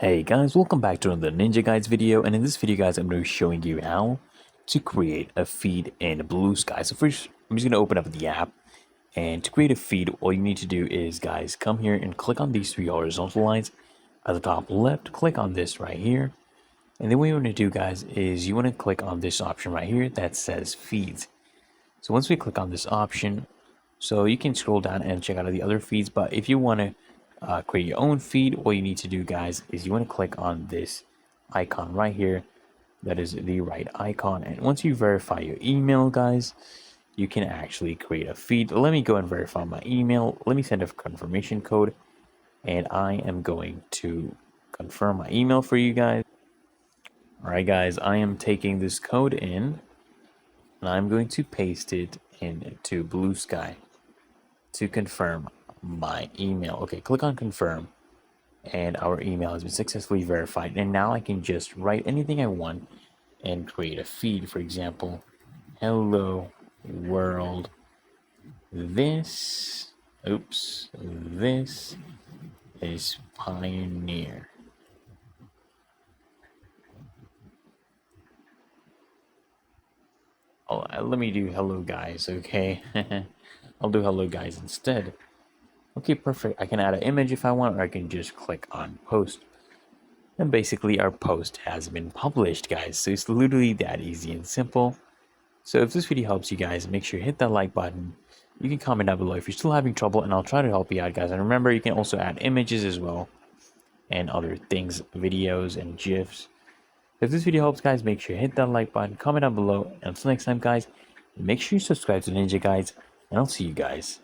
Hey guys, welcome back to another Ninja Guides video, and in this video guys I'm going to be showing you how to create a feed in Bluesky. So first I'm just going to open up the app, and to create a feed all you need to do is guys come here and click on these three horizontal lines at the top left. Click on this right here, and then what you want to do guys is you want to click on this option right here that says feeds. So once we click on this option, so you can scroll down and check out the other feeds, but if you want to create your own feed, all you need to do guys is you want to click on this icon right here. That is the right icon, and once you verify your email guys, you can actually create a feed. Let me go and verify my email. Let me send a confirmation code, and I am going to confirm my email for you guys. Alright guys, I am taking this code in and I'm going to paste it into Bluesky to confirm my email. Okay, click on confirm, and our email has been successfully verified, and now I can just write anything I want and create a feed. For example, hello world, this is Pioneer. Oh, let me do hello guys, okay? I'll do hello guys instead. Okay, perfect. I can add an image if I want, or I can just click on post. And basically our post has been published guys. So it's literally that easy and simple. So if this video helps you guys, make sure you hit that like button. You can comment down below if you're still having trouble, and I'll try to help you out guys. And remember, you can also add images as well and other things, videos and GIFs. If this video helps guys, make sure you hit that like button, comment down below, and until next time guys, make sure you subscribe to Ninja Guides, and I'll see you guys